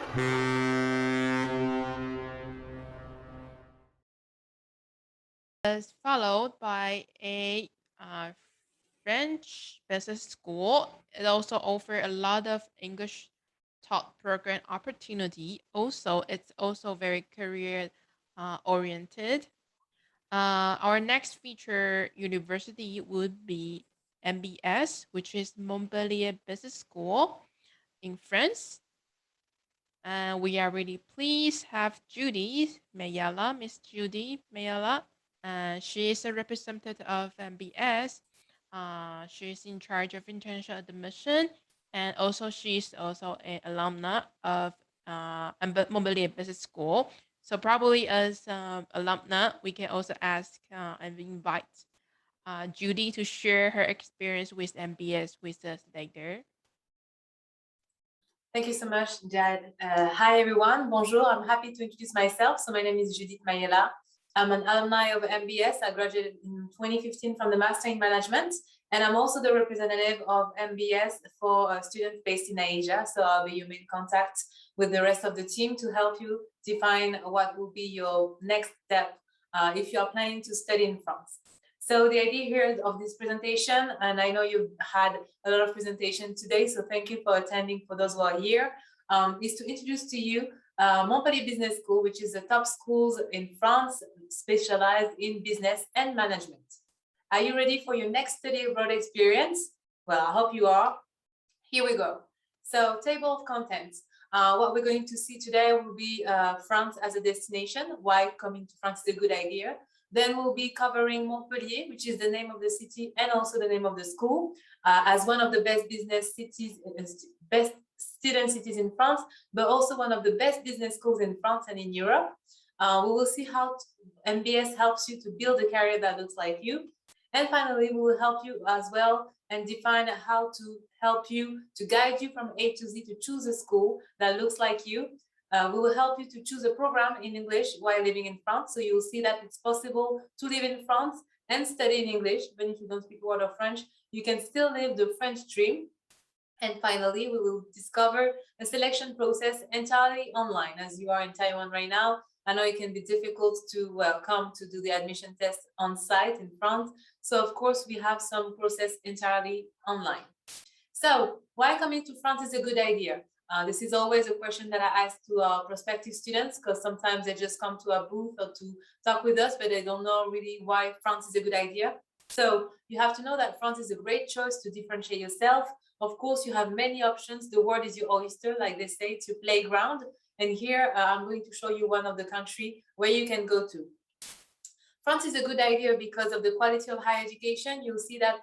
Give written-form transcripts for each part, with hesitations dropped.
Is followed by a French business school. It also offers a lot of English taught program opportunity. Also, it's also very career oriented. Our next feature university would be MBS, which is Montpellier Business School in France. And we are really pleased to have Judith MAYELA, Miss Judith MAYELA. She is a representative of MBS. She is in charge of international admission, and also she is also an alumna of Montpellier Business School. So probably as alumna, we can also ask and invite Judy to share her experience with MBS with us later. Thank you so much, Jad. Hi, everyone. Bonjour. I'm happy to introduce myself. So my name is Judith MAYELA. I'm an alumni of MBS. I graduated in 2015 from the Master in Management. And I'm also the representative of MBS for students based in Asia. So I'll be your main contact with the rest of the team to help you define what will be your next step if you are planning to study in France. So the idea here of this presentation, and I know you've had a lot of presentation today, so thank you for attending for those who are here, is to introduce to you Montpellier Business School, which is the top schools in France specialized in business and management. Are you ready for your next study abroad experience? Well, I hope you are. Here we go. So table of contents. What we're going to see today will be France as a destination, why coming to France is a good idea. Then we'll be covering Montpellier, which is the name of the city and also the name of the school, as one of the best business cities, best student cities in France, but also one of the best business schools in France and in Europe. We will see how MBS helps you to build a career that looks like you. And finally, we will help you as well and define how to help you, to guide you from A to Z to choose a school that looks like you. We will help you to choose a program in English while living in France. So you will see that it's possible to live in France and study in English. Even if you don't speak a word of French, you can still live the French dream. And finally, we will discover a selection process entirely online. As you are in Taiwan right now, I know it can be difficult to come to do the admission test on site in France. So of course, we have some process entirely online. So why coming to France is a good idea? This is always a question that I ask to our prospective students, because sometimes they just come to a booth or to talk with us, but they don't know really why France is a good idea. So you have to know that France is a great choice to differentiate yourself. Of course, you have many options. The world is your oyster, like they say, it's your playground. And here I'm going to show you one of the countries where you can go to. France is a good idea because of the quality of higher education. You'll see that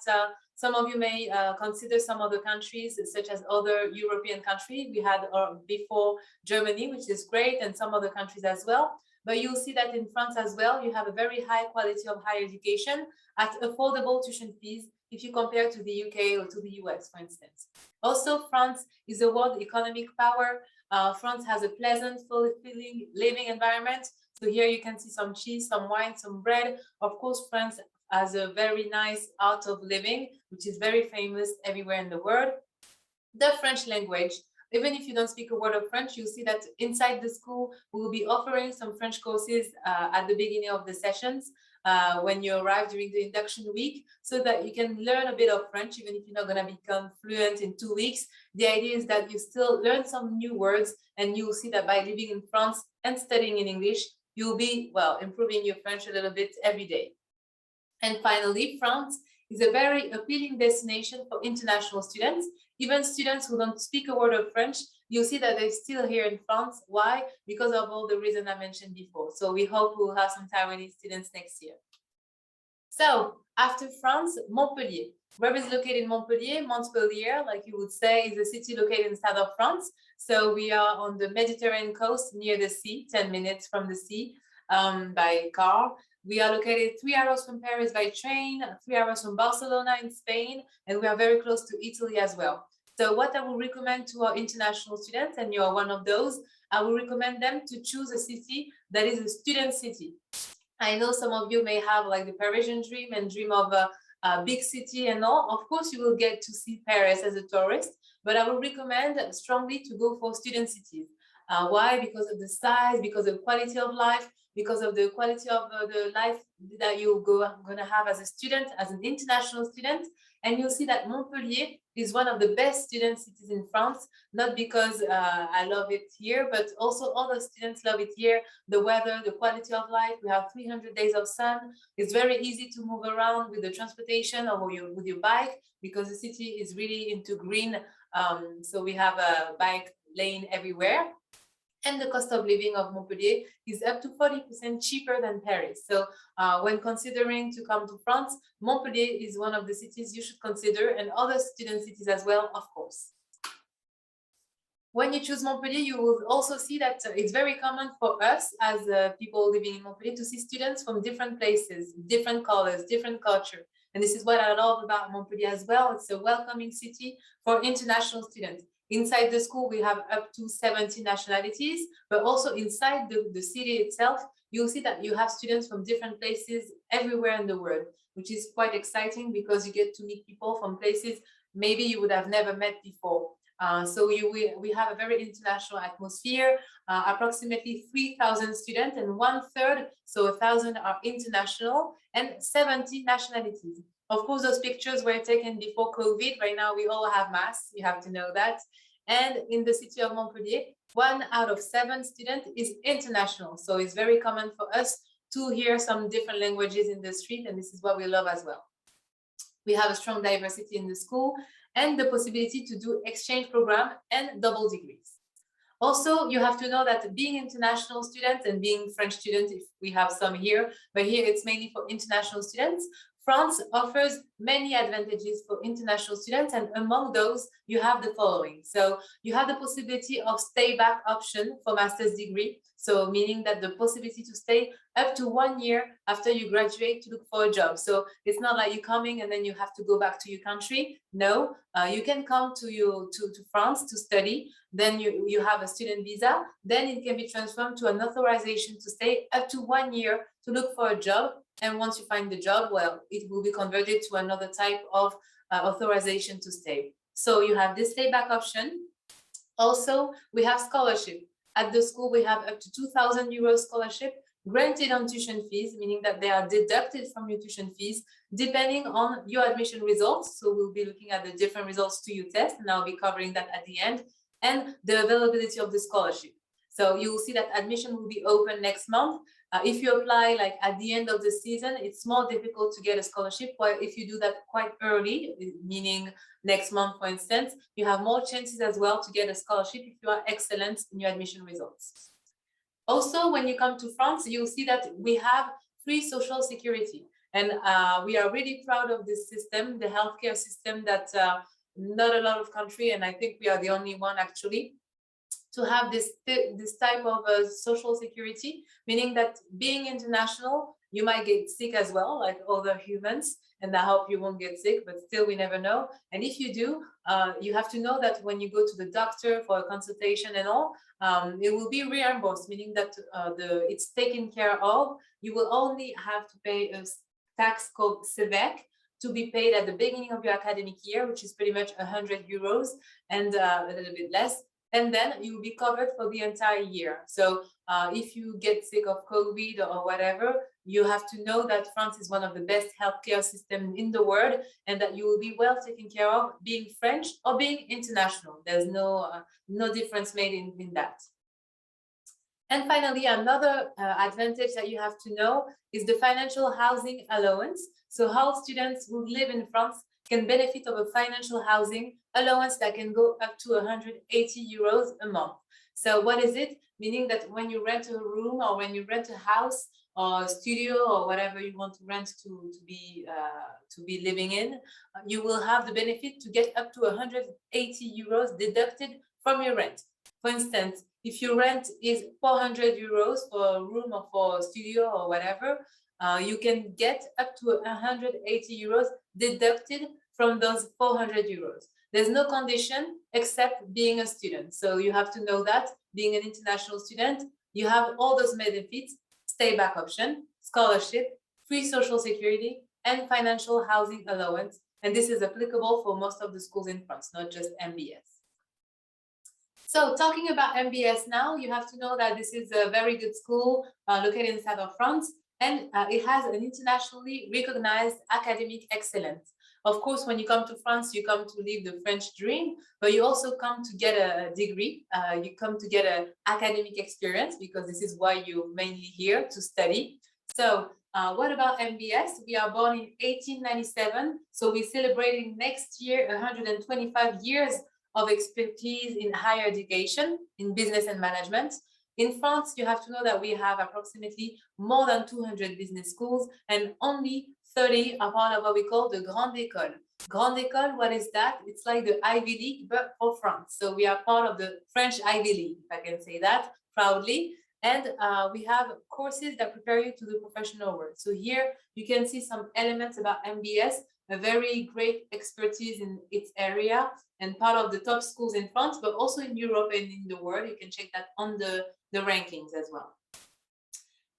some of you may consider some other countries, such as other European countries. We had before Germany, which is great, and some other countries as well. But you'll see that in France as well, you have a very high quality of higher education at affordable tuition fees if you compare to the UK or to the US, for instance. Also, France is a world economic power. France has a pleasant, fulfilling living environment. So here you can see some cheese, some wine, some bread. Of course, France has a very nice art of living, which is very famous everywhere in the world. The French language. Even if you don't speak a word of French, you'll see that inside the school, we will be offering some French courses at the beginning of the sessions when you arrive during the induction week, so that you can learn a bit of French, even if you're not going to become fluent in 2 weeks. The idea is that you still learn some new words, and you will see that by living in France and studying in English, you'll be, well, improving your French a little bit every day. And finally, France is a very appealing destination for international students. Even students who don't speak a word of French, you'll see that they're still here in France. Why? Because of all the reasons I mentioned before. So we hope we'll have some Taiwanese students next year. So after France, Montpellier. Where is located Montpellier? Montpellier, like you would say, is a city located in the south of France. So we are on the Mediterranean coast near the sea, 10 minutes from the sea by car. We are located 3 hours from Paris by train, 3 hours from Barcelona in Spain, and we are very close to Italy as well. So what I will recommend to our international students, and you are one of those, I will recommend them to choose a city that is a student city. I know some of you may have like the Parisian dream and dream of a big city and all. Of course, you will get to see Paris as a tourist, but I will recommend strongly to go for student cities. Why? Because of the size, because of the quality of life, because of the quality of the life that you're going to have as a student, as an international student. And you'll see that Montpellier is one of the best student cities in France, not because I love it here, but also other students love it here. The weather, the quality of life, we have 300 days of sun. It's very easy to move around with the transportation or with your bike, because the city is really into green. So we have a bike lane everywhere. And the cost of living of Montpellier is up to 40% cheaper than Paris. So when considering to come to France, Montpellier is one of the cities you should consider, and other student cities as well, of course. When you choose Montpellier, you will also see that it's very common for us as people living in Montpellier to see students from different places, different colors, different culture. And this is what I love about Montpellier as well. It's a welcoming city for international students. Inside the school, we have up to 70 nationalities, but also inside the city itself, you'll see that you have students from different places everywhere in the world, which is quite exciting because you get to meet people from places maybe you would have never met before. So we have a very international atmosphere, approximately 3,000 students, and 1/3, so 1,000 are international, and 70 nationalities. Of course, those pictures were taken before COVID. Right now, we all have masks, you have to know that. And in the city of Montpellier, 1 out of 7 students is international. So it's very common for us to hear some different languages in the street, and this is what we love as well. We have a strong diversity in the school and the possibility to do exchange program and double degrees. Also, you have to know that being international students and being French students, if we have some here, but here it's mainly for international students, France offers many advantages for international students, and among those, you have the following. So you have the possibility of stay back option for master's degree. So meaning that the possibility to stay up to 1 year after you graduate to look for a job. So it's not like you're coming and then you have to go back to your country. No, you can come to France to study. Then you have a student visa. Then it can be transformed to an authorization to stay up to 1 year to look for a job. And once you find the job, well, it will be converted to another type of authorization to stay. So you have this stay back option. Also, we have scholarship. At the school, we have up to 2,000 euros scholarship granted on tuition fees, meaning that they are deducted from your tuition fees depending on your admission results. So we'll be looking at the different results to your test, and I'll be covering that at the end, and the availability of the scholarship. So you will see that admission will be open next month. If you apply like at the end of the season, it's more difficult to get a scholarship. While if you do that quite early, meaning next month, for instance, you have more chances as well to get a scholarship if you are excellent in your admission results. Also, when you come to France, you'll see that we have free social security. And we are really proud of this system, the healthcare system that not a lot of countries, and I think we are the only one actually, to have this type of social security, meaning that being international, you might get sick as well, like other humans, and I hope you won't get sick, but still we never know. And if you do, you have to know that when you go to the doctor for a consultation and all, it will be reimbursed, meaning that it's taken care of. You will only have to pay a tax called CEVEC to be paid at the beginning of your academic year, which is pretty much 100 euros and a little bit less. And then you will be covered for the entire year. So if you get sick of COVID or whatever, you have to know that France is one of the best healthcare systems in the world, and that you will be well taken care of being French or being international. There's no difference made in that. And finally, another advantage that you have to know is the financial housing allowance. So how students who live in France can benefit of a financial housing allowance that can go up to 180 euros a month. So what is it? Meaning that when you rent a room or when you rent a house or a studio or whatever you want to rent to be living in, you will have the benefit to get up to 180 euros deducted from your rent. For instance, if your rent is 400 euros for a room or for a studio or whatever, you can get up to 180 euros deducted from those 400 euros. There's no condition except being a student. So you have to know that being an international student, you have all those benefits: stay back option, scholarship, free social security, and financial housing allowance. And this is applicable for most of the schools in France, not just MBS. So talking about MBS now, you have to know that this is a very good school located in the south of France, and it has an internationally recognized academic excellence. Of course, when you come to France, you come to live the French dream, but you also come to get a degree. You come to get an academic experience because this is why you're mainly here to study. So what about MBS? We are born in 1897, so we're celebrating next year 125 years of expertise in higher education, in business and management. In France, you have to know that we have approximately more than 200 business schools, and only 30 are part of what we call the Grande École. Grande École, what is that? It's like the Ivy League, but for France. So we are part of the French Ivy League, if I can say that proudly. And we have courses that prepare you to the professional world. So here you can see some elements about MBS, a very great expertise in its area and part of the top schools in France, but also in Europe and in the world. You can check that on the rankings as well.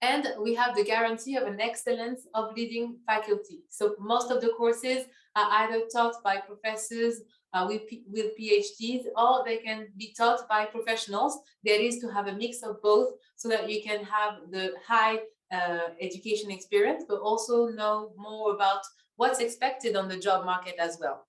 And we have the guarantee of an excellence of leading faculty. So most of the courses are either taught by professors with PhDs, or they can be taught by professionals. That is to have a mix of both so that you can have the high education experience, but also know more about what's expected on the job market as well.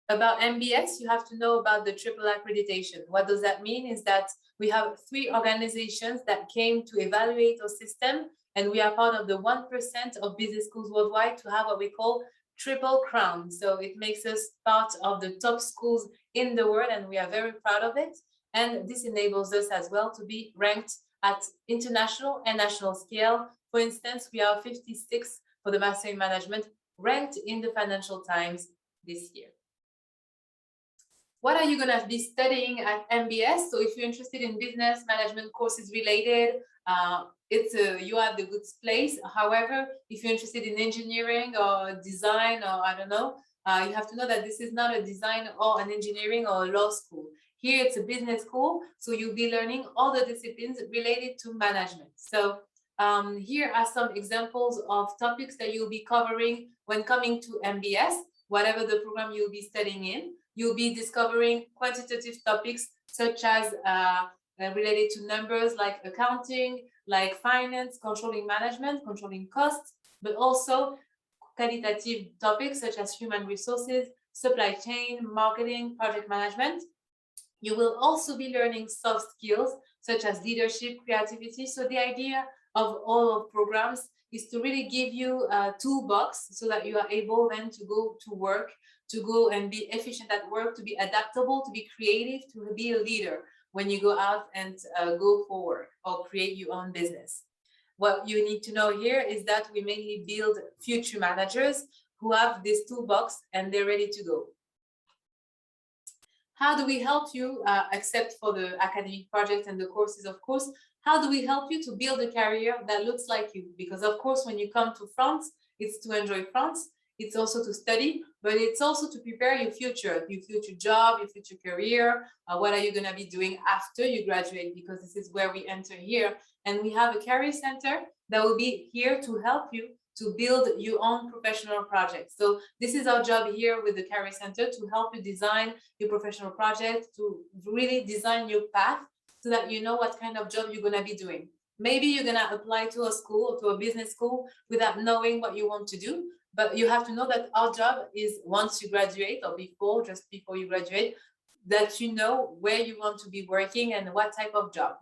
About MBS, you have to know about the triple accreditation. What does that mean is that we have 3 organizations that came to evaluate our system, and we are part of the 1% of business schools worldwide to have what we call triple crown. So it makes us part of the top schools in the world, and we are very proud of it. And this enables us as well to be ranked at international and national scale. For instance, we are 56 for the Master in Management, ranked in the Financial Times this year. What are you going to be studying at MBS? So if you're interested in business management courses related, you are the good place. However, if you're interested in engineering or design, or I don't know, you have to know that this is not a design or an engineering or a law school. Here it's a business school, so you'll be learning all the disciplines related to management. So here are some examples of topics that you'll be covering when coming to MBS, whatever the program you'll be studying in. You'll be discovering quantitative topics such as related to numbers like accounting, like finance, controlling management, controlling costs, but also qualitative topics such as human resources, supply chain, marketing, project management. You will also be learning soft skills such as leadership, creativity. So the idea of all of programs is to really give you a toolbox so that you are able then to go to work, to go and be efficient at work, to be adaptable, to be creative, to be a leader when you go out and go for work or create your own business. What you need to know here is that we mainly build future managers who have this toolbox and they're ready to go. How do we help you, except for the academic projects and the courses, of course, how do we help you to build a career that looks like you? Because of course, when you come to France, it's to enjoy France, it's also to study, but it's also to prepare your future job, your future career. What are you going to be doing after you graduate? Because this is where we enter here. And we have a career center that will be here to help you to build your own professional project. So this is our job here with the Career Center, to help you design your professional project, to really design your path so that you know what kind of job you're going to be doing. Maybe you're going to apply to a school or to a business school without knowing what you want to do, but you have to know that our job is once you graduate or before, just before you graduate, that you know where you want to be working and what type of job.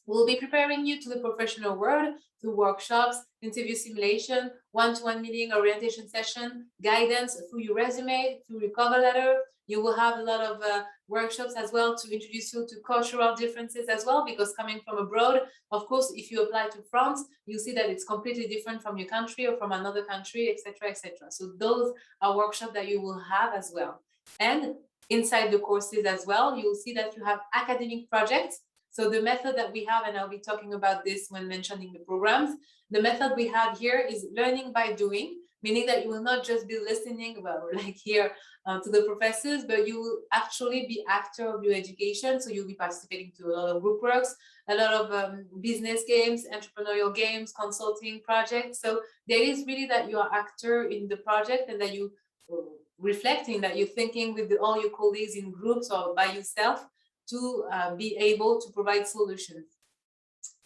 We'll be preparing you to the professional world through workshops, interview simulation, one-to-one meeting, orientation session, guidance through your resume, through your cover letter. You will have a lot of workshops as well to introduce you to cultural differences as well, because coming from abroad, of course, if you apply to France, you see that it's completely different from your country or from another country, etc., etc. So those are workshops that you will have as well. And inside the courses as well, you'll see that you have academic projects. So the method that we have, and I'll be talking about this when mentioning the programs, the method we have here is learning by doing, meaning that you will not just be listening, well, like here to the professors, but you will actually be actor of your education. So you'll be participating to a lot of group works, a lot of business games, entrepreneurial games, consulting projects. So there is really that you are actor in the project and that you reflecting, that you're thinking with all your colleagues in groups or by yourself to be able to provide solutions.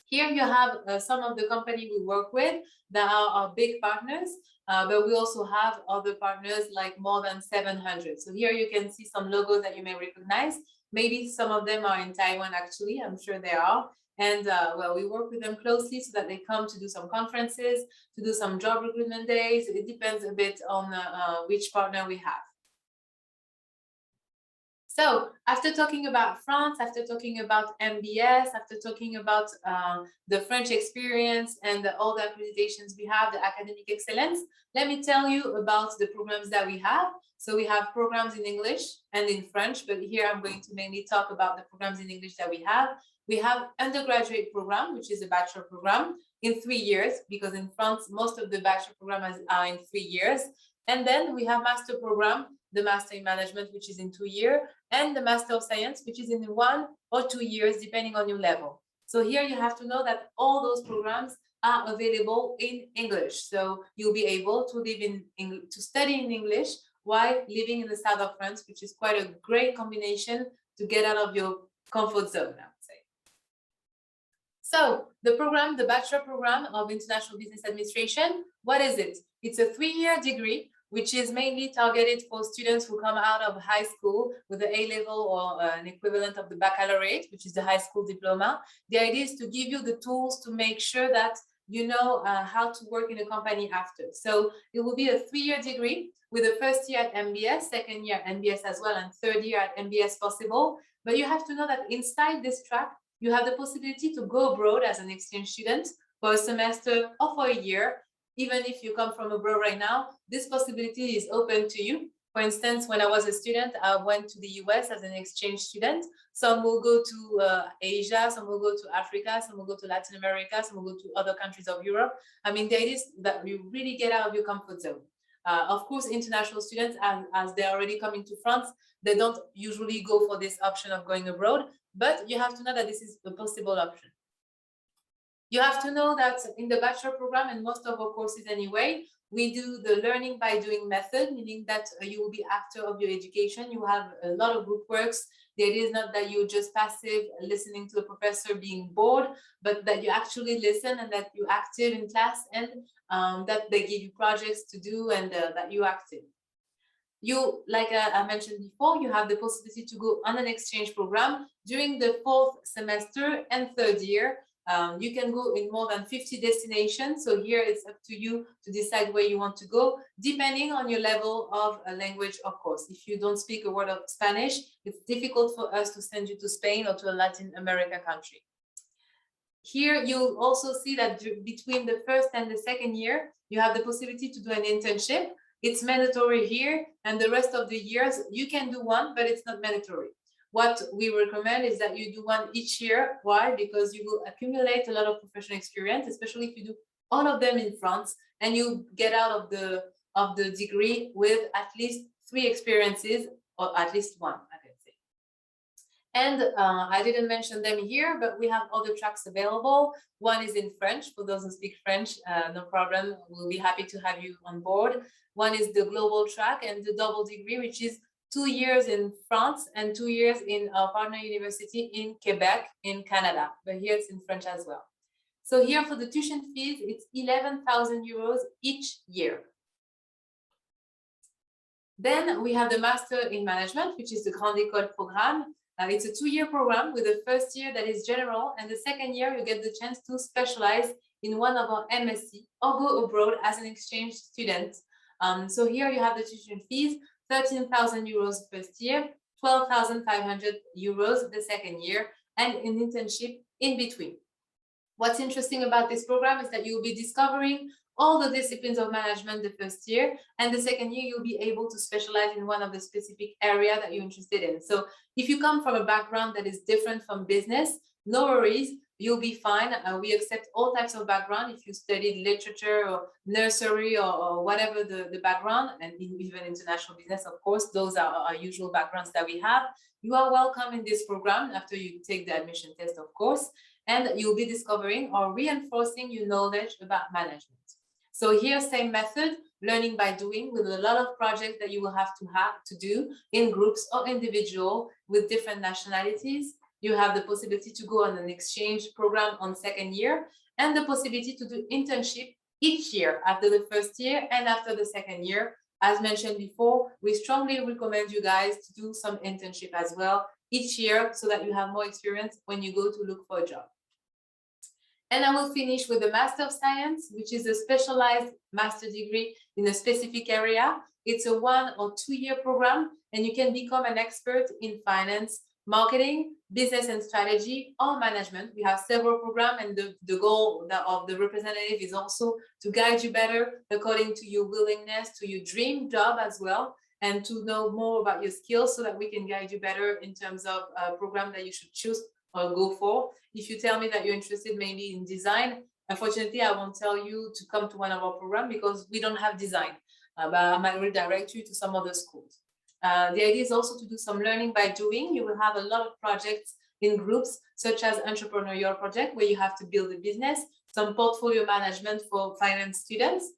Here you have some of the companies we work with that are our big partners, but we also have other partners like more than 700. So here you can see some logos that you may recognize. Maybe some of them are in Taiwan, actually, I'm sure they are. And well, we work with them closely so that they come to do some conferences, to do some job recruitment days. It depends a bit on which partner we have. So after talking about France, after talking about MBS, after talking about the French experience and all the accreditations we have, the academic excellence, let me tell you about the programs that we have. So we have programs in English and in French, but here I'm going to mainly talk about the programs in English that we have. We have undergraduate program, which is a bachelor program in 3 years, because in France, most of the bachelor programs are in 3 years. And then we have master program, the master in management, which is in 2 years, and the master of science, which is in 1 or 2 years, depending on your level. So here you have to know that all those programs are available in English. So you'll be able to live to study in English while living in the south of France, which is quite a great combination to get out of your comfort zone, I would say. So the program, the bachelor program of International Business Administration, what is it? It's a 3-year degree, which is mainly targeted for students who come out of high school with the A-level or an equivalent of the baccalaureate, which is the high school diploma. The idea is to give you the tools to make sure that you know how to work in a company after. So it will be a 3-year degree with the first year at MBS, second year at MBS as well, and third year at MBS possible. But you have to know that inside this track, you have the possibility to go abroad as an exchange student for a semester or for a year. Even if you come from abroad right now, this possibility is open to you. For instance, when I was a student, I went to the US as an exchange student. Some will go to Asia, some will go to Africa, some will go to Latin America, some will go to other countries of Europe. I mean, the idea is that you really get out of your comfort zone. Of course, international students, as they're already coming to France, they don't usually go for this option of going abroad, but you have to know that this is a possible option. You have to know that in the bachelor program, and most of our courses anyway, we do the learning by doing method, meaning that you will be actor of your education. You have a lot of group works. The idea is not that you're just passive listening to the professor being bored, but that you actually listen and that you're active in class, and that they give you projects to do, and that you're active. You, like I mentioned before, you have the possibility to go on an exchange program during the 4th semester and 3rd year. You can go in more than 50 destinations. So here it's up to you to decide where you want to go, depending on your level of language, of course. If you don't speak a word of Spanish, it's difficult for us to send you to Spain or to a Latin America country. Here you'll also see that between the 1st and the 2nd year, you have the possibility to do an internship. It's mandatory here, and the rest of the years you can do one, but it's not mandatory. What we recommend is that you do one each year. Why? Because you will accumulate a lot of professional experience, especially if you do all of them in France, and you get out of the degree with at least 3 experiences, or at least 1, I can say. And I didn't mention them here, but we have other tracks available. One is in French. For those who speak French, no problem. We'll be happy to have you on board. One is the global track and the double degree, which is 2 years in France and 2 years in our partner university in Quebec, in Canada. But here it's in French as well. So here for the tuition fees, it's 11,000 euros each year. Then we have the Master in Management, which is the Grande École Programme. It's a 2-year program with the first year that is general, and the 2nd year you get the chance to specialize in one of our MSc or go abroad as an exchange student. So here you have the tuition fees, 13,000 euros first year, 12,500 euros the 2nd year, and an internship in between. What's interesting about this program is that you'll be discovering all the disciplines of management the first year, and the 2nd year you'll be able to specialize in one of the specific area that you're interested in. So if you come from a background that is different from business, no worries, you'll be fine. We accept all types of background. If you studied literature or nursery or whatever the background, and even international business, of course, those are our usual backgrounds that we have. You are welcome in this program after you take the admission test, of course, and you'll be discovering or reinforcing your knowledge about management. So here, same method, learning by doing, with a lot of projects that you will have to do in groups or individual with different nationalities. You have the possibility to go on an exchange program on second year, and the possibility to do internship each year after the first year and after the second year. As mentioned before, we strongly recommend you guys to do some internship as well each year so that you have more experience when you go to look for a job. And I will finish with the Master of Science, which is a specialized master degree in a specific area. It's a 1 or 2 year program, and you can become an expert in finance, marketing, business and strategy, or management. We have several programs, and the goal of the representative is also to guide you better according to your willingness, to your dream job as well, and to know more about your skills so that we can guide you better in terms of a program that you should choose or go for. If you tell me that you're interested maybe in design, unfortunately, I won't tell you to come to one of our programs because we don't have design, but I might redirect you to some other schools. The idea is also to do some learning by doing. You will have a lot of projects in groups, such as entrepreneurial project, where you have to build a business, some portfolio management for finance students.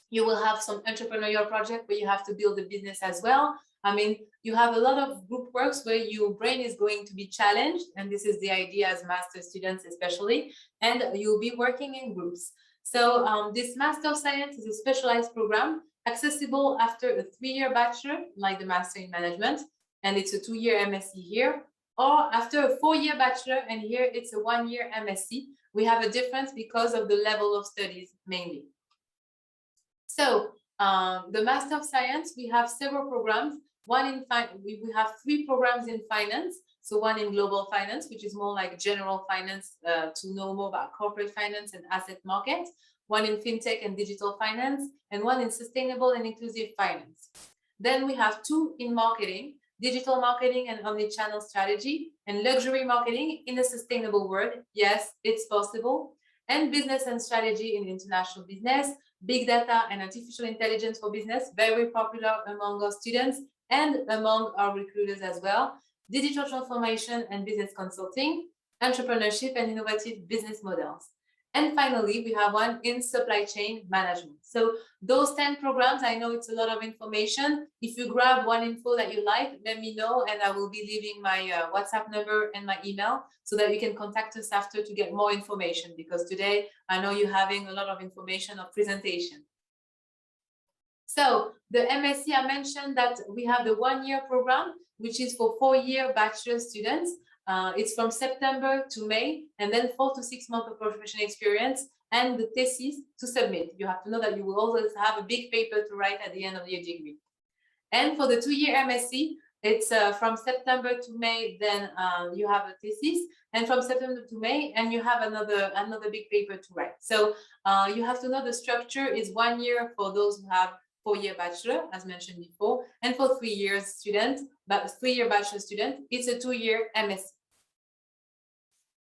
You will have some entrepreneurial project where you have to build a business as well. I mean, you have a lot of group works where your brain is going to be challenged, and this is the idea as master students especially, and you'll be working in groups. So this Master of Science is a specialized program accessible after a 3-year bachelor, like the Master in Management, and it's a 2-year MSc here, or after a 4-year bachelor, and here it's a 1-year MSc. We have a difference because of the level of studies mainly. So the Master of Science, we have several programs. We have 3 programs in finance. So one in global finance, which is more like general finance to know more about corporate finance and asset market. One in fintech and digital finance, and one in sustainable and inclusive finance. Then we have 2 in marketing, digital marketing and omnichannel strategy, and luxury marketing in a sustainable world. Yes, it's possible. And business and strategy in international business, big data and artificial intelligence for business, very popular among our students and among our recruiters as well. Digital transformation and business consulting, entrepreneurship and innovative business models. And finally, we have one in supply chain management. So those 10 programs, I know it's a lot of information. If you grab one info that you like, let me know, and I will be leaving my WhatsApp number and my email so that you can contact us after to get more information, because today I know you're having a lot of information of presentation. So the MSc, I mentioned that we have the 1-year program, which is for 4-year bachelor students. It's from September to May, and then 4 to 6 months of professional experience and the thesis to submit. You have to know that you will always have a big paper to write at the end of your degree. And for the 2-year MSc, it's from September to May, then you have a thesis, and from September to May, and you have another big paper to write. So you have to know the structure is 1 year for those who have 4-year bachelor, as mentioned before, and for 3-year students, but 3-year bachelor student, it's a 2-year MSc.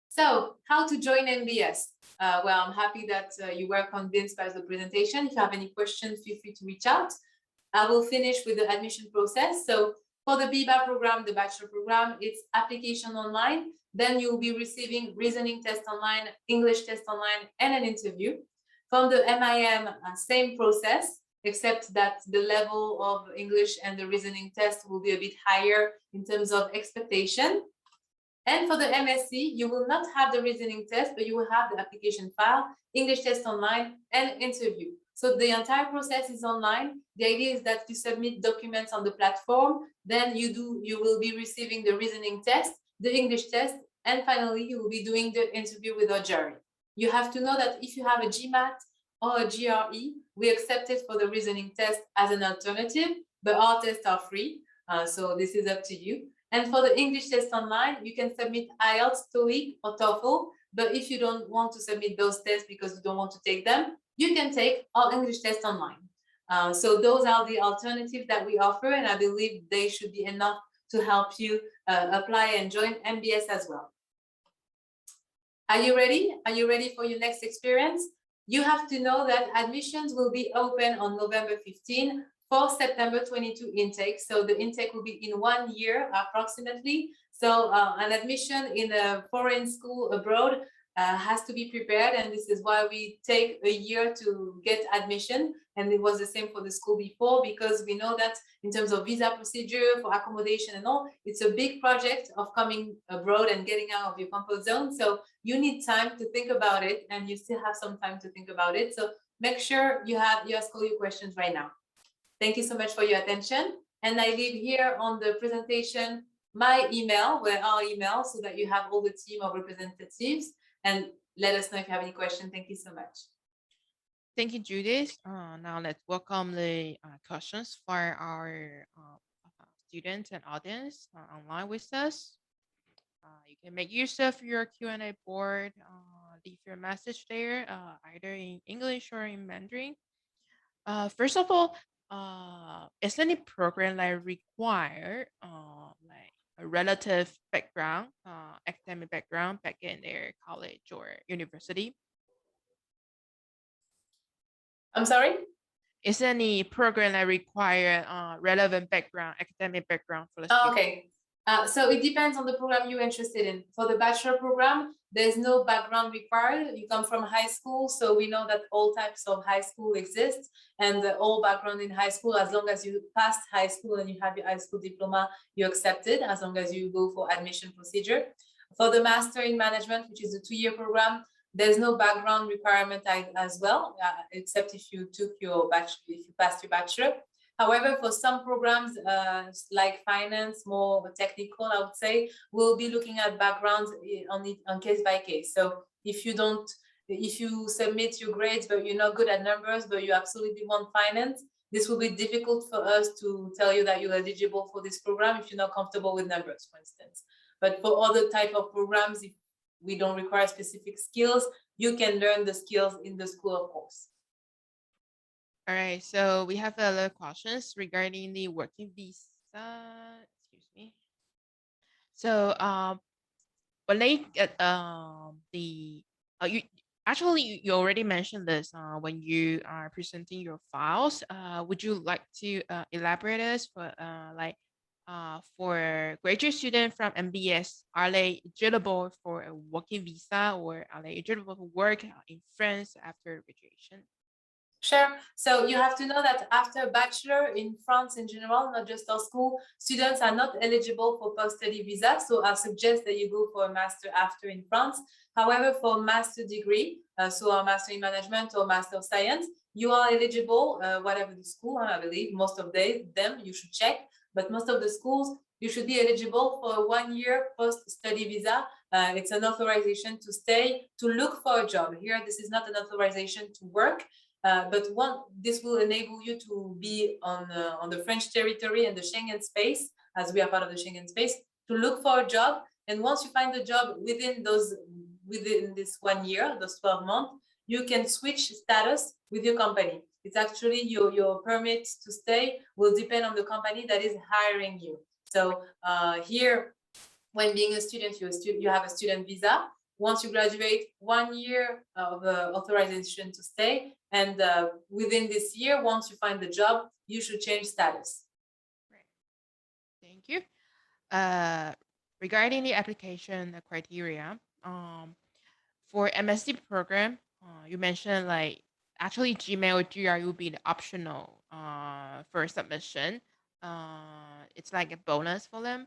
So how to join MBS? Well, I'm happy that you were convinced by the presentation. If you have any questions, feel free to reach out. I will finish with the admission process. So for the BBA program, the bachelor program, it's application online. Then you'll be receiving reasoning test online, English test online, and an interview. From the MIM, same process, except that the level of English and the reasoning test will be a bit higher in terms of expectation. And for the MSc, you will not have the reasoning test, but you will have the application file, English test online, and interview. So the entire process is online. The idea is that you submit documents on the platform, then you will be receiving the reasoning test, the English test, and finally you will be doing the interview with our jury. You have to know that if you have a GMAT or a GRE, we accept it for the reasoning test as an alternative, but our tests are free. So this is up to you. And for the English test online, you can submit IELTS, TOEIC, or TOEFL. But if you don't want to submit those tests because you don't want to take them, you can take our English test online. So those are the alternatives that we offer, and I believe they should be enough to help you apply and join MBS as well. Are you ready? Are you ready for your next experience? You have to know that admissions will be open on November 15 for September 22 intake. So the intake will be in 1 year approximately. So an admission in a foreign school abroad has to be prepared, and this is why we take a year to get admission. And it was the same for the school before, because we know that in terms of visa procedure for accommodation and all, it's a big project of coming abroad and getting out of your comfort zone. So you need time to think about it, and you still have some time to think about it. So make sure you ask all your questions right now. Thank you so much for your attention. And I leave here on the presentation my email, our email, so that you have all the team of representatives, and let us know if you have any questions. Thank you so much. Thank you, Judith. Now let's welcome the questions for our students and audience online with us. You can make use of your Q&A board, leave your message there, either in English or in Mandarin. First of all, is any program like require like a relative background, academic background back in their college or university? I'm sorry? Is any program that require relevant background, academic background for the student? Okay. So it depends on the program you're interested in. For the bachelor program, there's no background required. You come from high school, so we know that all types of high school exist, and all background in high school, as long as you passed high school and you have your high school diploma, you're accepted, as long as you go for admission procedure. For the master in management, which is a 2-year program, there's no background requirement as well, except if you took your bachelor, if you passed your bachelor. However, for some programs like finance, more technical, I would say, we'll be looking at backgrounds on case by case. So if you submit your grades, but you're not good at numbers, but you absolutely want finance, this will be difficult for us to tell you that you're eligible for this program if you're not comfortable with numbers, for instance. But for other type of programs, if we don't require specific skills, you can learn the skills in the school, of course. All right, so we have other questions regarding the working visa. Excuse me. So when they get you already mentioned this when you are presenting your files. Would you like to elaborate this for graduate students from MBS? Are they eligible for a working visa, or are they eligible to work in France after graduation? Sure. So you have to know that after bachelor in France in general, not just our school, students are not eligible for post-study visa. So I suggest that you go for a master after in France. However, for master degree, so a master in management or master of science, you are eligible, whatever the school, I believe, most of them, you should check, but most of the schools, you should be eligible for a 1-year post-study visa. It's an authorization to stay, to look for a job. Here, this is not an authorization to work. But this will enable you to be on the French territory and the Schengen space, as we are part of the Schengen space, to look for a job. And once you find a job within this 1 year, those 12 months, you can switch status with your company. It's actually your permit to stay will depend on the company that is hiring you. So here, when being a student, you have a student visa. Once you graduate, 1 year of authorization to stay, and within this year, once you find the job, you should change status. Right. Thank you. Regarding the application criteria, for MSc program, you mentioned like actually Gmail or GRE will be the optional for submission. It's like a bonus for them.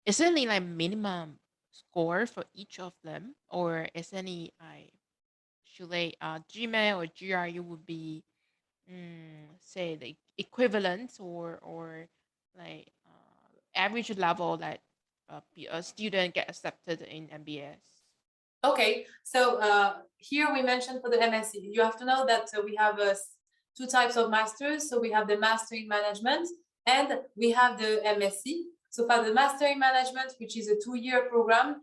Is there any like minimum score for each of them, or is any should they Gmail or GRE would be say the equivalent or like average level that a student get accepted in MBS? Okay, so here we mentioned for the MSc, you have to know that we have 2 types of masters. So we have the master in management and we have the MSc. So for the master in management, which is a 2-year program,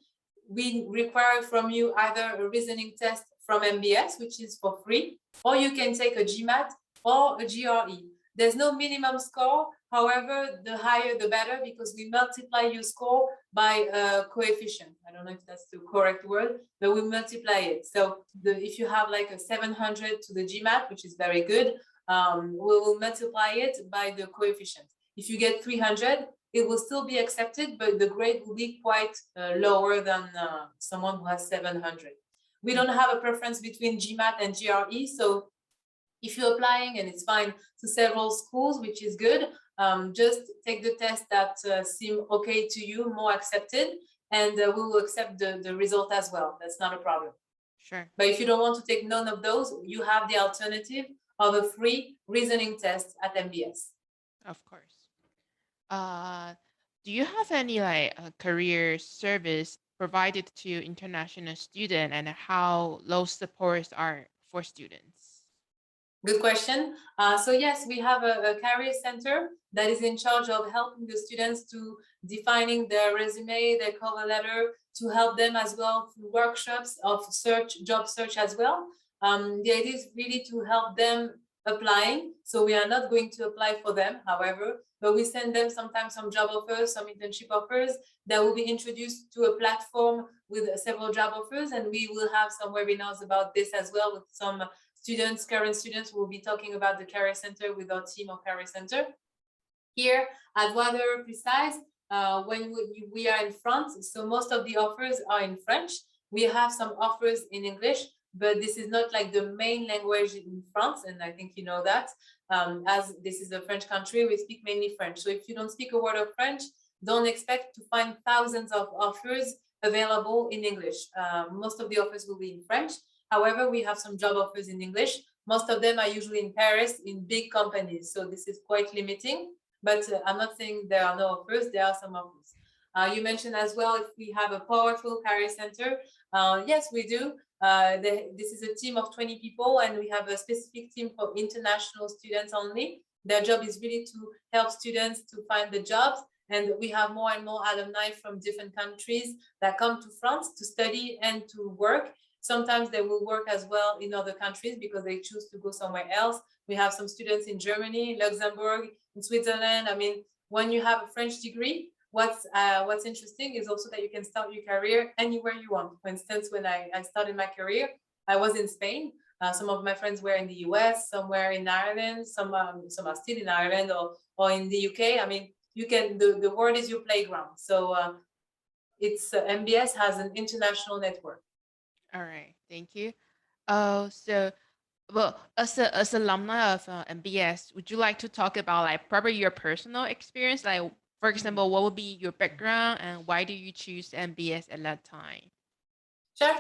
we require from you either a reasoning test from MBS, which is for free, or you can take a GMAT or a GRE. There's no minimum score. However, the higher the better, because we multiply your score by a coefficient. I don't know if that's the correct word, but we multiply it. So if you have like a 700 to the GMAT, which is very good, we will multiply it by the coefficient. If you get 300, it will still be accepted, but the grade will be quite lower than someone who has 700. We don't have a preference between GMAT and GRE, so if you're applying and it's fine to several schools, which is good, just take the test that seem okay to you, more accepted, and we will accept the result as well. That's not a problem. Sure. But if you don't want to take none of those, you have the alternative of a free reasoning test at MBS. Of course. Do you have any like career service provided to international students, and how those supports are for students? Good question. So yes, we have a career center that is in charge of helping the students to defining their resume, their cover letter, to help them as well through workshops of job search as well. The idea is really to help them applying. So we are not going to apply for them, however, but we send them sometimes some job offers, some internship offers that will be introduced to a platform with several job offers. And we will have some webinars about this as well with some students, current students. Will be talking about the Career Center with our team of Career Center. Here, I'd rather precise when we are in France, so most of the offers are in French. We have some offers in English, but this is not like the main language in France, and I think you know that. As this is a French country, we speak mainly French. So if you don't speak a word of French, don't expect to find thousands of offers available in English. Most of the offers will be in French. However, we have some job offers in English. Most of them are usually in Paris in big companies. So this is quite limiting, but I'm not saying there are no offers, there are some offers. You mentioned as well if we have a powerful career center. Yes, we do. This is a team of 20 people, and we have a specific team for international students only. Their job is really to help students to find the jobs. And we have more and more alumni from different countries that come to France to study and to work. Sometimes they will work as well in other countries because they choose to go somewhere else. We have some students in Germany, Luxembourg, in Switzerland. I mean, when you have a French degree, what's interesting is also that you can start your career anywhere you want. For instance, when I started my career, I was in Spain. Some of my friends were in the US, some were in Ireland, some are still in Ireland or in the UK. I mean, you can, the world is your playground. So it's MBS has an international network. All right, thank you. So, well, as alumni of MBS, would you like to talk about like probably your personal experience? Like, for example, what would be your background and why do you choose MBS at that time? Sure.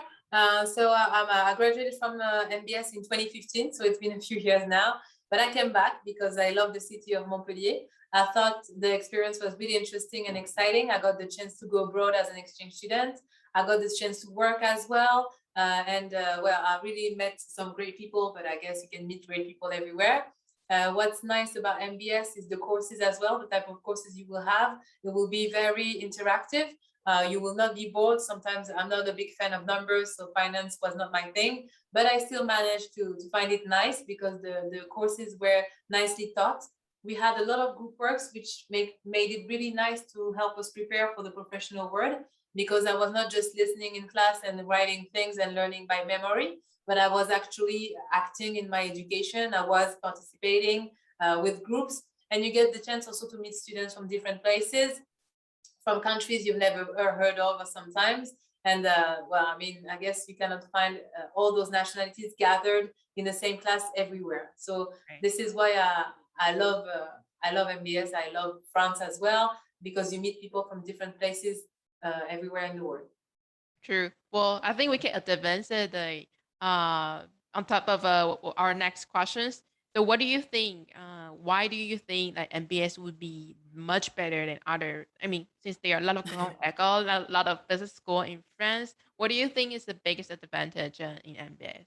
So I graduated from MBS in 2015, so it's been a few years now. But I came back because I love the city of Montpellier. I thought the experience was really interesting and exciting. I got the chance to go abroad as an exchange student. I got the chance to work as well. Well, I really met some great people, but I guess you can meet great people everywhere. What's nice about MBS is the courses as well, the type of courses you will have. It will be very interactive. You will not be bored. Sometimes I'm not a big fan of numbers, so finance was not my thing, but I still managed to find it nice because the courses were nicely taught. We had a lot of group works, which made it really nice to help us prepare for the professional world, because I was not just listening in class and writing things and learning by memory, but I was actually acting in my education. I was participating with groups, and you get the chance also to meet students from different places, from countries you've never heard of sometimes. And well, I mean, I guess you cannot find all those nationalities gathered in the same class everywhere. So this is why I love MBS. I love France as well, because you meet people from different places everywhere in the world. True. Well, I think we can advance it on top of our next questions. So what do you think? Why do you think that MBS would be much better than other? I mean, since there are a lot of a lot of business school in France, what do you think is the biggest advantage in MBS?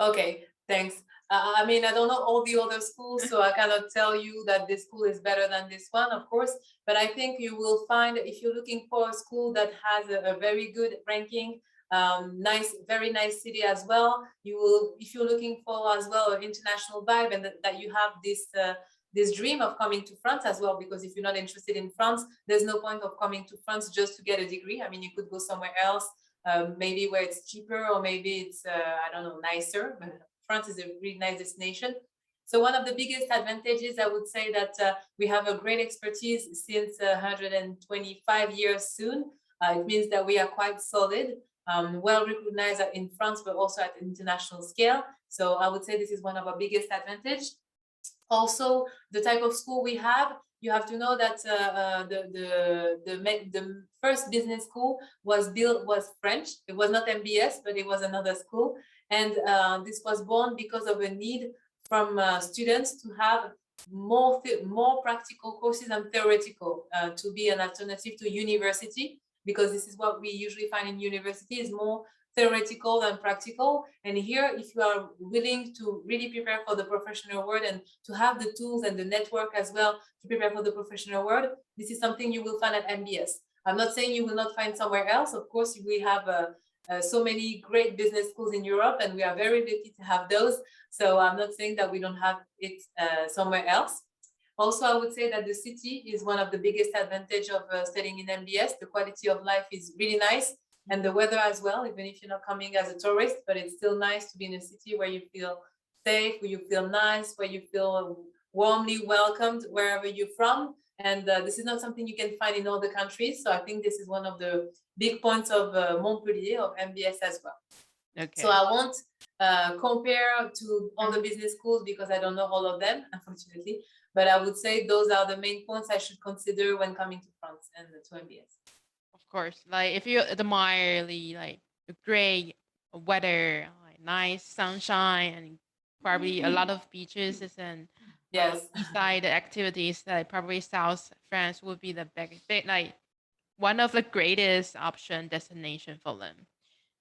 Okay, thanks. I mean, I don't know all the other schools, so I cannot tell you that this school is better than this one, of course. But I think you will find, if you're looking for a school that has a very good ranking, very nice city as well, you will, if you're looking for as well an international vibe, and that you have this dream of coming to France as well, because if you're not interested in France, there's no point of coming to France just to get a degree. I mean, you could go somewhere else, maybe where it's cheaper, or maybe it's I don't know, nicer. France is a really nice destination. So one of the biggest advantages, I would say that we have a great expertise since 125 years soon. It means that we are quite solid, well recognized in France, but also at international scale. So I would say this is one of our biggest advantage. Also, the type of school we have, you have to know that the first business school was French. It was not MBS, but it was another school. And this was born because of a need from students to have more practical courses than theoretical, to be an alternative to university, because this is what we usually find in university, is more theoretical than practical. And here, if you are willing to really prepare for the professional world and to have the tools and the network as well to prepare for the professional world, this is something you will find at MBS. I'm not saying you will not find somewhere else. Of course, we have so many great business schools in Europe, and we are very lucky to have those. So I'm not saying that we don't have it somewhere else. Also, I would say that the city is one of the biggest advantage of studying in MBS. The quality of life is really nice, and the weather as well, even if you're not coming as a tourist, but it's still nice to be in a city where you feel safe, where you feel nice, where you feel warmly welcomed wherever you're from. And this is not something you can find in all the countries. So I think this is one of the big points of Montpellier, of MBS as well. Okay. So I won't compare to all the business schools because I don't know all of them, unfortunately. But I would say those are the main points I should consider when coming to France and to MBS. Of course, like if you admire the great weather, like nice sunshine, and probably a lot of beaches and Yes. beside activities, that probably South France would be the big like one of the greatest option destination for them.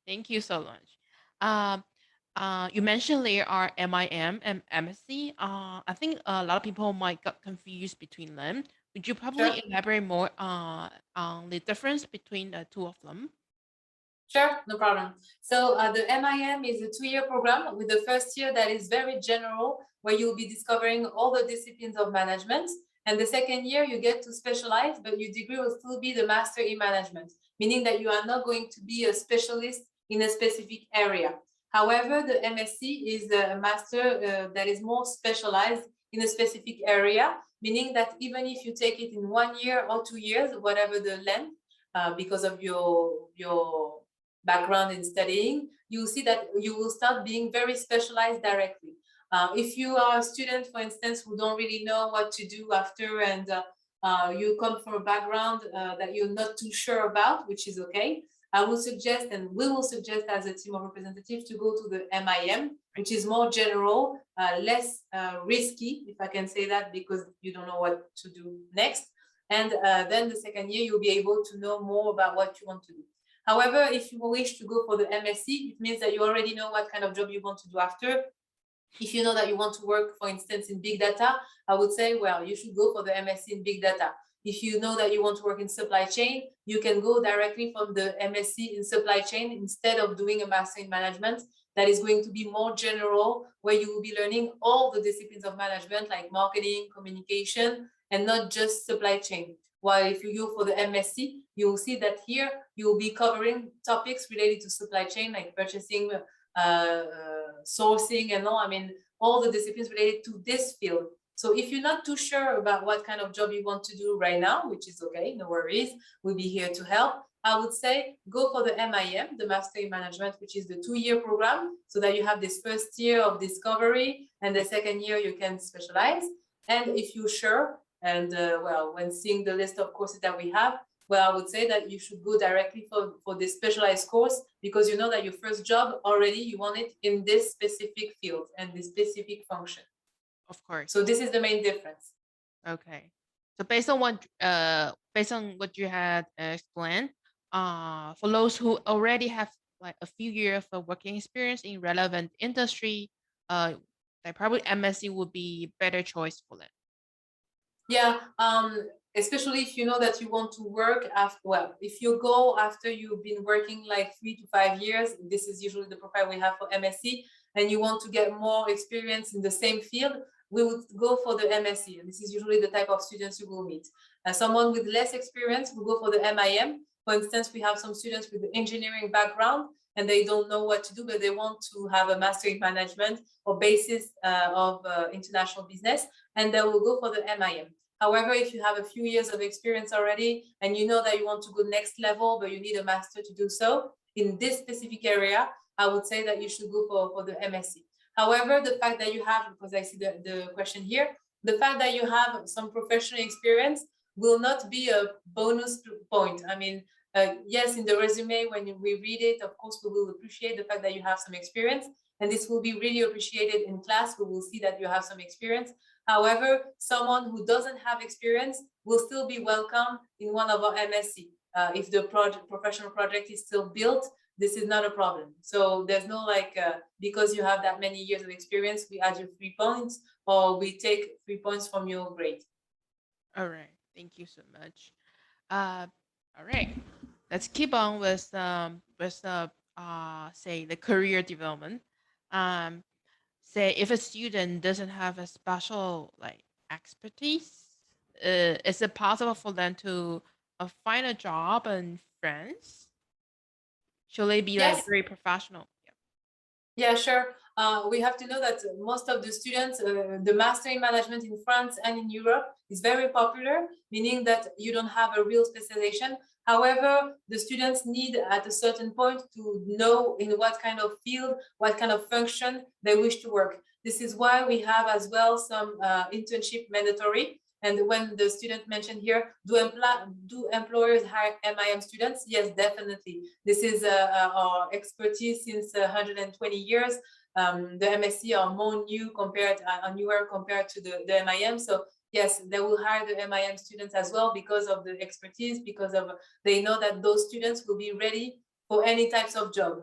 Thank you so much. You mentioned there are MIM and MSc. I think a lot of people might get confused between them. Would you probably Sure. elaborate more on the difference between the two of them? Sure, no problem. So the MIM is a 2-year program with the first year that is very general, where you'll be discovering all the disciplines of management. And the second year, you get to specialize, but your degree will still be the Master in Management, meaning that you are not going to be a specialist in a specific area. However, the MSc is a master that is more specialized in a specific area, meaning that even if you take it in 1 year or 2 years, whatever the length, because of your background in studying, you'll see that you will start being very specialized directly. If you are a student, for instance, who don't really know what to do after, and you come from a background that you're not too sure about, which is okay, I will suggest, and we will suggest as a team of representatives, to go to the MIM, which is more general, less risky, if I can say that, because you don't know what to do next. And then the second year, you'll be able to know more about what you want to do. However, if you wish to go for the MSc, it means that you already know what kind of job you want to do after. If you know that you want to work, for instance, in big data, I would say, well, you should go for the MSc in big data. If you know that you want to work in supply chain, you can go directly from the MSc in supply chain instead of doing a Master in Management that is going to be more general, where you will be learning all the disciplines of management like marketing, communication, and not just supply chain. While if you go for the MSc, you will see that here you will be covering topics related to supply chain like purchasing, sourcing, and all the disciplines related to this field. So if you're not too sure about what kind of job you want to do right now, which is okay, no worries, we'll be here to help. I would say go for the MIM, the Master in Management, which is the 2-year program, so that you have this first year of discovery, and the second year you can specialize. And if you're sure, and when seeing the list of courses that we have, well, I would say that you should go directly for this specialized course, because you know that your first job already, you want it in this specific field and this specific function. Of course. So this is the main difference. Okay. So based on what you had explained, for those who already have like a few years of working experience in relevant industry, like probably MSc would be better choice for them. Yeah, especially if you know that you want to work after, well, if you go after you've been working like 3 to 5 years, this is usually the profile we have for MSc, and you want to get more experience in the same field, we would go for the MSc. And this is usually the type of students you will meet. Someone with less experience will go for the MIM. For instance, we have some students with the engineering background, and they don't know what to do, but they want to have a master in management or basis of international business, and they will go for the MIM. However, if you have a few years of experience already and you know that you want to go next level, but you need a master to do so in this specific area, I would say that you should go for the MSc. However, the fact that you have, because I see the question here, the fact that you have some professional experience will not be a bonus point. I mean, yes, in the resume, when we read it, of course, we will appreciate the fact that you have some experience, and this will be really appreciated in class. We will see that you have some experience. However, someone who doesn't have experience will still be welcome in one of our MSc. If the professional project is still built, this is not a problem. So there's no like, because you have that many years of experience, we add you 3 points, or we take 3 points from your grade. All right, thank you so much. All right, let's keep on with say the career development. Say if a student doesn't have a special like expertise, is it possible for them to find a job in France? Should they be like Yes. very professional? Yeah, sure. We have to know that most of the students, the master in management in France and in Europe is very popular, meaning that you don't have a real specialization. However, the students need at a certain point to know in what kind of field, what kind of function they wish to work. This is why we have as well some internship mandatory. And when the student mentioned here, do employers hire MIM students? Yes, definitely. This is our expertise since 120 years. The MSc are more newer compared to the MIM. So yes, they will hire the MIM students as well because of the expertise, because of they know that those students will be ready for any types of job.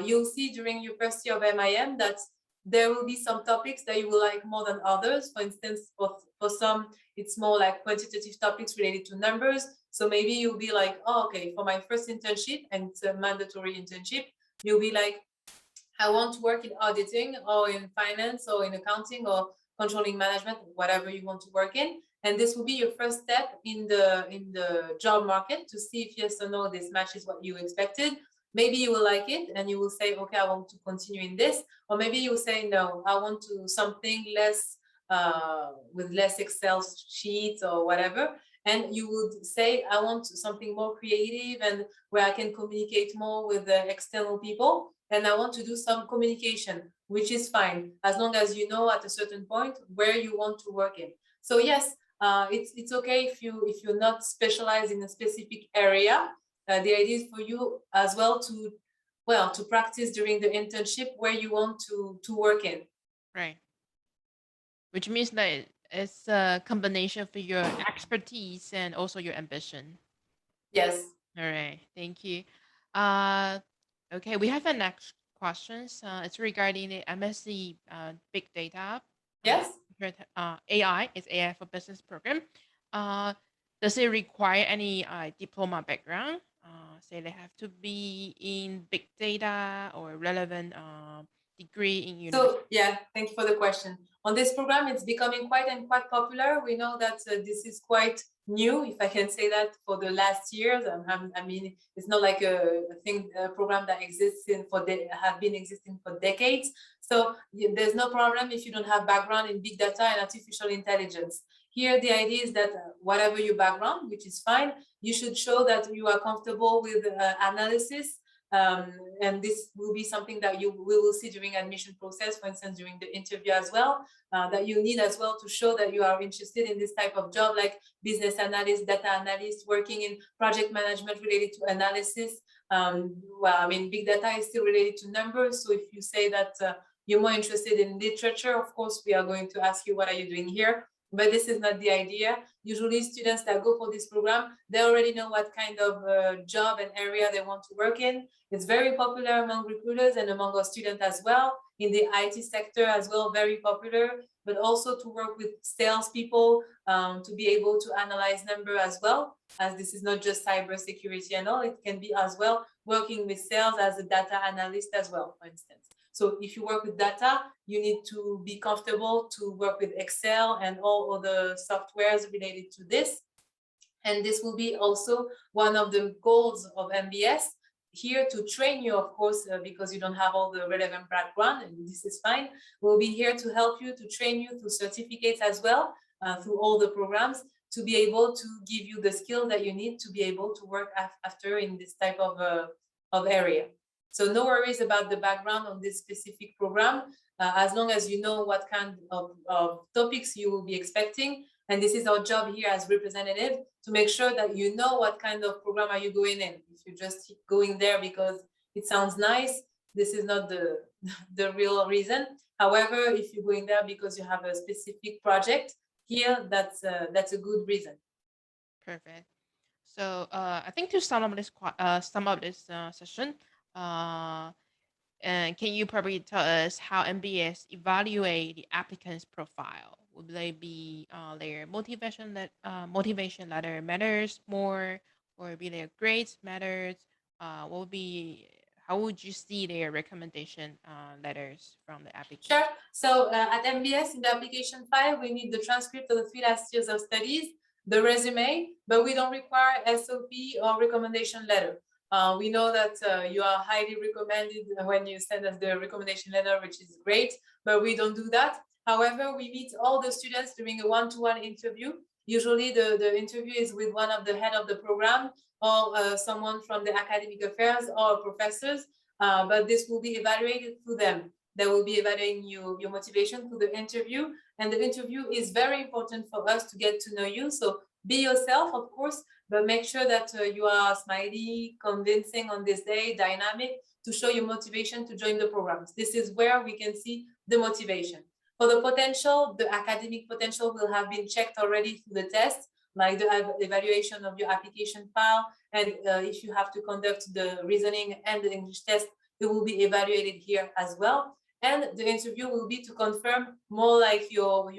You'll see during your first year of MIM that there will be some topics that you will like more than others. For instance, for some, it's more like quantitative topics related to numbers. So maybe you'll be like, oh, okay, for my first internship, and it's a mandatory internship, you'll be like, I want to work in auditing or in finance or in accounting or controlling management, whatever you want to work in. And this will be your first step in the job market to see if yes or no this matches what you expected. Maybe you will like it and you will say, okay, I want to continue in this. Or maybe you will say, no, I want to something less with less Excel sheets or whatever. And you would say, I want something more creative and where I can communicate more with the external people. And I want to do some communication, which is fine, as long as you know at a certain point where you want to work in. So yes, it's okay if you're not specialized in a specific area. The idea is for you as well to practice during the internship where you want to work in. Right. Which means that it's a combination of your expertise and also your ambition. Yes. All right. Thank you. Okay, we have the next questions. It's regarding the MSc Big Data. Yes. AI is AI for Business program. Does it require any diploma background? Say they have to be in big data or relevant degree in university. So yeah, thank you for the question. On this program, it's becoming quite popular. We know that this is quite new, if I can say that, for the last years. I mean, it's not like a program that exists have been existing for decades. So there's no problem if you don't have background in big data and artificial intelligence. Here, the idea is that whatever your background, which is fine, you should show that you are comfortable with analysis. And this will be something that we will see during admission process, for instance, during the interview as well, that you need as well to show that you are interested in this type of job, like business analyst, data analyst, working in project management related to analysis. Well, I mean, big data is still related to numbers. So if you say that you're more interested in literature, of course, we are going to ask you, what are you doing here? But this is not the idea. Usually students that go for this program, they already know what kind of job and area they want to work in. It's very popular among recruiters and among our students as well. In the IT sector as well, very popular, but also to work with salespeople, to be able to analyze number as well, as this is not just cybersecurity and all, it can be as well working with sales as a data analyst as well, for instance. So if you work with data, you need to be comfortable to work with Excel and all other softwares related to this. And this will be also one of the goals of MBS, here to train you, of course, because you don't have all the relevant background, and this is fine. We'll be here to help you, to train you through certificates as well, through all the programs, to be able to give you the skill that you need to be able to work after in this type of area. So no worries about the background on this specific program, as long as you know what kind of topics you will be expecting. And this is our job here as representative, to make sure that you know what kind of program are you going in. If you're just going there because it sounds nice, this is not the real reason. However, if you're going there because you have a specific project here, that's a good reason. Perfect. So I think to sum up this session, and can you probably tell us how MBS evaluate the applicant's profile? Would they be their motivation letter matters more, or be their grades matters? How would you see their recommendation letters from the applicant? Sure. So at MBS, in the application file, we need the transcript of the 3 last years of studies, the resume, but we don't require SOP or recommendation letter. We know that you are highly recommended when you send us the recommendation letter, which is great, but we don't do that. However, we meet all the students during a one-to-one interview. Usually the interview is with one of the head of the program, or someone from the academic affairs, or professors, but this will be evaluated through them. They will be evaluating your motivation through the interview, and the interview is very important for us to get to know you. So be yourself, of course, but make sure that you are smiley, convincing on this day, dynamic, to show your motivation to join the programs. This is where we can see the motivation. For the potential, the academic potential will have been checked already through the test, like the evaluation of your application file, and if you have to conduct the reasoning and the English test, it will be evaluated here as well. And the interview will be to confirm more like your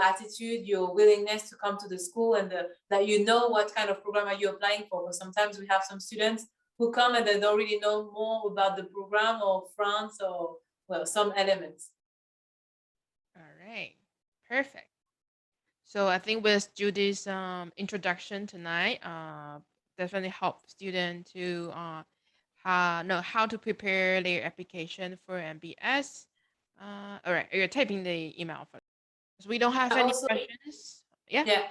attitude, your willingness to come to the school, and that you know what kind of program are you applying for. Because sometimes we have some students who come and they don't really know more about the program or France or, well, some elements. All right, perfect. So I think with Judith's introduction tonight, definitely help students to know how to prepare their application for MBS. All right, you're typing the email for. So we don't have any questions. Yeah.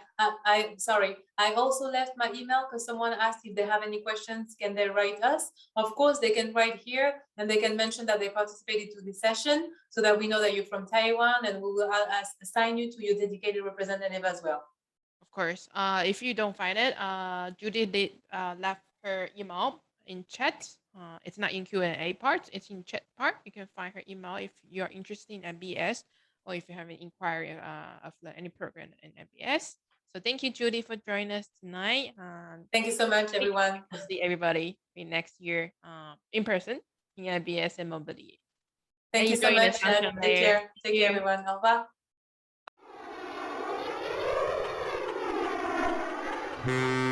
Sorry. I also left my email because someone asked if they have any questions, can they write us? Of course, they can write here, and they can mention that they participated to this session, so that we know that you're from Taiwan, and we will assign you to your dedicated representative as well. Of course. If you don't find it, Judith did left her email in chat. It's not in Q&A part, it's in chat part. You can find her email if you're interested in MBS, or if you have an inquiry of any program in MBS. So thank you, Judy, for joining us tonight. Thank you so much, everyone. We'll see everybody in next year in person in MBS in Montpellier. Thank you so much. Take care. Take care, everyone. Au revoir.